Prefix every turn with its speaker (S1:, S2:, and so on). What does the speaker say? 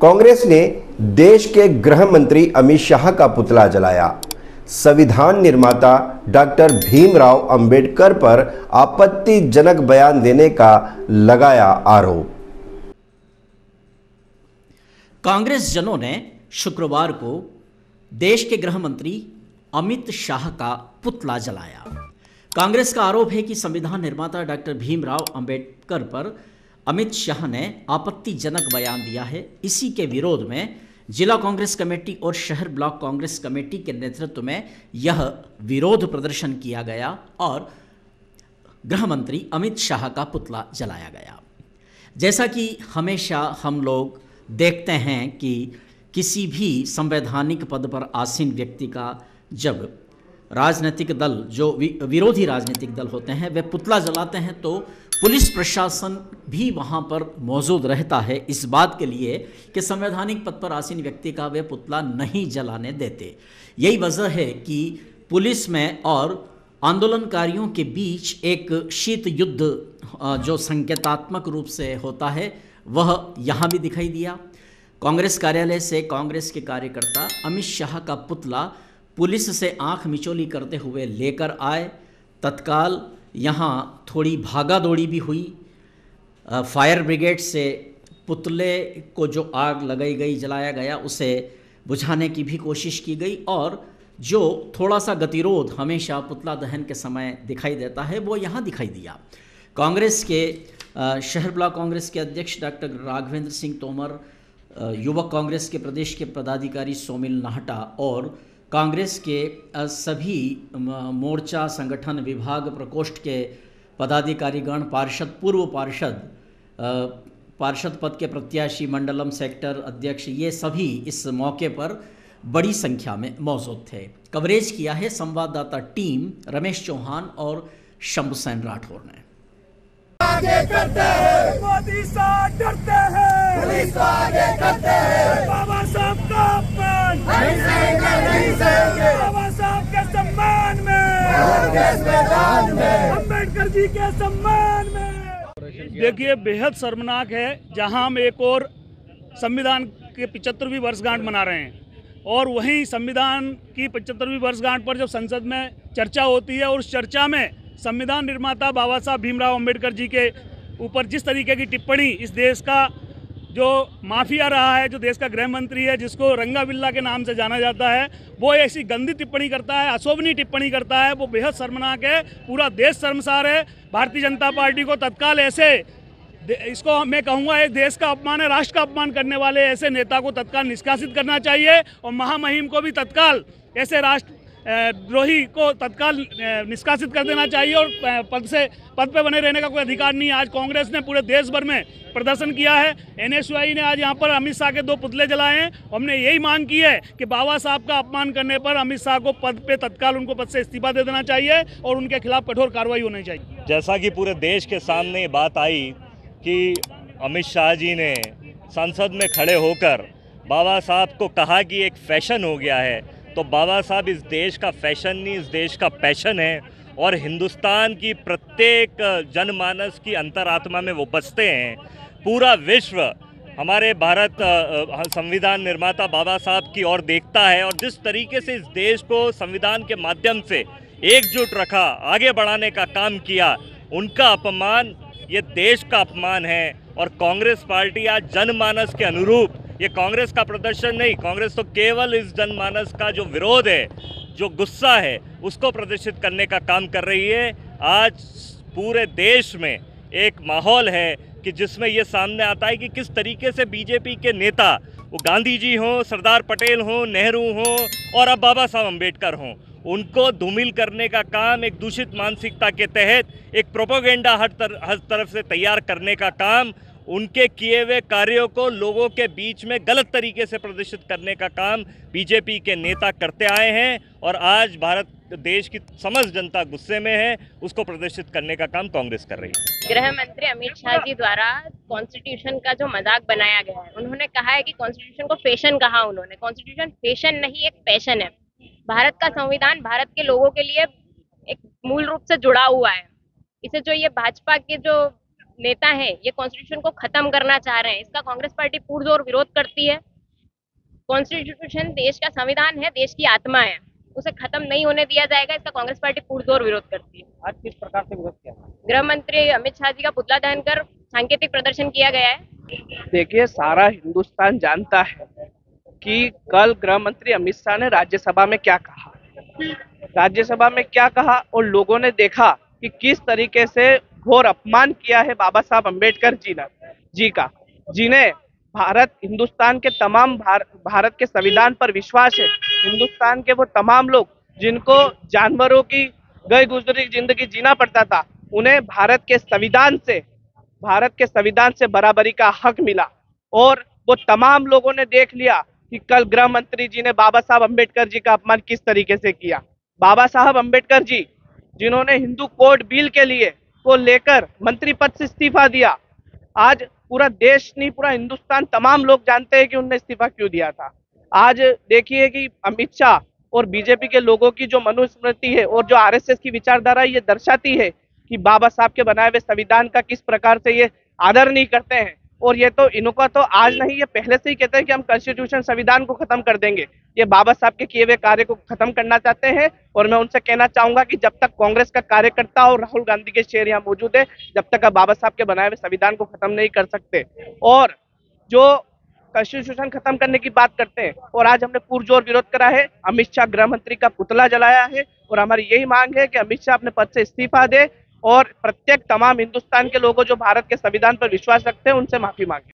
S1: कांग्रेस ने देश के गृह मंत्री अमित शाह का पुतला जलाया। संविधान निर्माता डॉक्टर भीमराव अंबेडकर पर आपत्तिजनक बयान देने का लगाया आरोप।
S2: कांग्रेस जनों ने शुक्रवार को देश के गृह मंत्री अमित शाह का पुतला जलाया। कांग्रेस का आरोप है कि संविधान निर्माता डॉक्टर भीमराव अंबेडकर पर अमित शाह ने आपत्तिजनक बयान दिया है। इसी के विरोध में जिला कांग्रेस कमेटी और शहर ब्लॉक कांग्रेस कमेटी के नेतृत्व में यह विरोध प्रदर्शन किया गया और गृह मंत्री अमित शाह का पुतला जलाया गया। जैसा कि हमेशा हम लोग देखते हैं कि किसी भी संवैधानिक पद पर आसीन व्यक्ति का जब राजनीतिक दल जो विरोधी राजनीतिक दल होते हैं वे पुतला जलाते हैं तो पुलिस प्रशासन भी वहां पर मौजूद रहता है इस बात के लिए कि संवैधानिक पद पर आसीन व्यक्ति का वे पुतला नहीं जलाने देते। यही वजह है कि पुलिस में और आंदोलनकारियों के बीच एक शीत युद्ध जो संकेतात्मक रूप से होता है वह यहाँ भी दिखाई दिया। कांग्रेस कार्यालय से कांग्रेस के कार्यकर्ता अमित शाह का पुतला पुलिस से आंख मिचौली करते हुए लेकर आए। तत्काल यहाँ थोड़ी भागा दौड़ी भी हुई। फायर ब्रिगेड से पुतले को जो आग लगाई गई जलाया गया उसे बुझाने की भी कोशिश की गई और जो थोड़ा सा गतिरोध हमेशा पुतला दहन के समय दिखाई देता है वो यहाँ दिखाई दिया। कांग्रेस के शहर ब्लॉक कांग्रेस के अध्यक्ष डॉक्टर राघवेंद्र सिंह तोमर, युवक कांग्रेस के प्रदेश के पदाधिकारी सोमिल नाहटा और कांग्रेस के सभी मोर्चा संगठन विभाग प्रकोष्ठ के पदाधिकारीगण, पार्षद, पूर्व पार्षद पद के प्रत्याशी, मंडलम सेक्टर अध्यक्ष, ये सभी इस मौके पर बड़ी संख्या में मौजूद थे। कवरेज किया है संवाददाता टीम रमेश चौहान और शंभू सेन राठौर ने।
S3: आगे करते हैं, मोदी साथ डरते हैं, पुलिस को आगे करते हैं, बाबा साहब का अपमान नहीं सहेंगे, बाबा साहब के सम्मान में, अम्बेडकर जी के सम्मान में।
S4: देखिए, बेहद शर्मनाक है जहां हम एक और संविधान के 75वीं वर्षगांठ मना रहे हैं और वहीं संविधान की 75वीं वर्षगांठ पर जब संसद में चर्चा होती है और उस चर्चा में संविधान निर्माता बाबा साहब भीमराव अंबेडकर जी के ऊपर जिस तरीके की टिप्पणी इस देश का जो माफिया रहा है, जो देश का गृह मंत्री है, जिसको रंगा बिल्ला के नाम से जाना जाता है, वो ऐसी गंदी टिप्पणी करता है, अशोभनीय टिप्पणी करता है, वो बेहद शर्मनाक है। पूरा देश शर्मसार है। भारतीय जनता पार्टी को तत्काल ऐसे, इसको मैं कहूँगा एक देश का अपमान है, राष्ट्र का अपमान करने वाले ऐसे नेता को तत्काल निष्कासित करना चाहिए और महामहिम को भी तत्काल ऐसे राष्ट्र द्रोही को तत्काल निष्कासित कर देना चाहिए और पद पे बने रहने का कोई अधिकार नहीं है। आज कांग्रेस ने पूरे देश भर में प्रदर्शन किया है। एनएसयूआई ने आज यहाँ पर अमित शाह के 2 पुतले जलाए हैं। हमने यही मांग की है कि बाबा साहब का अपमान करने पर अमित शाह को पद पे तत्काल उनको पद से इस्तीफा दे देना चाहिए और उनके खिलाफ कठोर कार्रवाई होनी चाहिए।
S5: जैसा कि पूरे देश के सामने ये बात आई कि अमित शाह जी ने संसद में खड़े होकर बाबा साहब को कहा कि एक फैशन हो गया है, तो बाबा साहब इस देश का फैशन नहीं, इस देश का पैशन है और हिंदुस्तान की प्रत्येक जनमानस की अंतरात्मा में वो बसते हैं। पूरा विश्व हमारे भारत संविधान निर्माता बाबा साहब की ओर देखता है और जिस तरीके से इस देश को संविधान के माध्यम से एकजुट रखा, आगे बढ़ाने का काम किया, उनका अपमान ये देश का अपमान है। और कांग्रेस पार्टी आज जनमानस के अनुरूप, ये कांग्रेस का प्रदर्शन नहीं, कांग्रेस तो केवल इस जनमानस का जो विरोध है, जो गुस्सा है, उसको प्रदर्शित करने का काम कर रही है। आज पूरे देश में एक माहौल है कि जिसमें ये सामने आता है कि किस तरीके से बीजेपी के नेता, वो गांधी जी हों, सरदार पटेल हों, नेहरू हों और अब बाबा साहब अम्बेडकर हों, उनको धूमिल करने का काम एक दूषित मानसिकता के तहत एक प्रोपेगेंडा हर तरफ से तैयार करने का काम, उनके किए हुए कार्यों को लोगों के बीच में गलत तरीके से प्रदर्शित करने का काम बीजेपी के नेता करते आए हैं और आज भारत देश की समस्त जनता गुस्से में है, उसको प्रदर्शित करने का काम कांग्रेस कर रही है।
S6: गृह मंत्री अमित शाह जी द्वारा कॉन्स्टिट्यूशन का जो मजाक बनाया गया है, उन्होंने कहा है कि कॉन्स्टिट्यूशन को फैशन कहा उन्होंने। कॉन्स्टिट्यूशन फैशन नहीं, एक पैशन है। भारत का संविधान भारत के लोगों के लिए एक मूल रूप से जुड़ा हुआ है। इसे जो ये भाजपा के जो नेता हैं ये कॉन्स्टिट्यूशन को खत्म करना चाह रहे हैं, इसका कांग्रेस पार्टी पुरजोर विरोध करती है। कॉन्स्टिट्यूशन देश का संविधान है, देश की आत्मा है, उसे खत्म नहीं होने दिया जाएगा, इसका कांग्रेस पार्टी पुरजोर विरोध करती है।
S7: आज किस प्रकार से विरोध किया?
S6: गृह मंत्री अमित शाह जी का पुतला दहन कर सांकेतिक प्रदर्शन किया गया है।
S7: देखिए, सारा हिंदुस्तान जानता है कि कल गृह मंत्री अमित शाह ने राज्यसभा में क्या कहा, राज्यसभा में क्या कहा, और लोगों ने देखा कि किस तरीके से घोर अपमान किया है बाबा साहब अम्बेडकर जी का, जिन्हें हिंदुस्तान के तमाम भारत के संविधान पर विश्वास है। हिंदुस्तान के वो तमाम लोग जिनको जानवरों की गई गुजरी जिंदगी जीना पड़ता था, उन्हें भारत के संविधान से बराबरी का हक मिला। और वो तमाम लोगों ने देख लिया कि कल गृह मंत्री जी ने बाबा साहब अम्बेडकर जी का अपमान किस तरीके से किया। बाबा साहब अम्बेडकर जी जिन्होंने हिंदू कोड बिल के लिए को लेकर मंत्री पद से इस्तीफा दिया, आज पूरा देश नहीं, पूरा हिंदुस्तान तमाम लोग जानते हैं कि उन्होंने इस्तीफा क्यों दिया था। आज देखिए कि अमित शाह और बीजेपी के लोगों की जो मनुस्मृति है और जो आरएसएस की विचारधारा ये दर्शाती है कि बाबा साहब के बनाए हुए संविधान का किस प्रकार से ये आदर नहीं करते हैं। और ये तो इनका तो आज नहीं, ये पहले से ही कहते हैं कि हम कॉन्स्टिट्यूशन संविधान को खत्म कर देंगे। ये बाबा साहब के किए हुए कार्य को खत्म करना चाहते हैं। और मैं उनसे कहना चाहूंगा कि जब तक कांग्रेस का कार्यकर्ता और राहुल गांधी के शेर यहाँ मौजूद है, जब तक आप बाबा साहब के बनाए हुए संविधान को खत्म नहीं कर सकते। और जो कॉन्स्टिट्यूशन खत्म करने की बात करते हैं, और आज हमने पुरजोर विरोध करा है, अमित शाह गृह मंत्री का पुतला जलाया है। और हमारी यही मांग है कि अमित शाह अपने पद से इस्तीफा दे और प्रत्येक तमाम हिंदुस्तान के लोगों जो भारत के संविधान पर विश्वास रखते हैं उनसे माफी मांगे।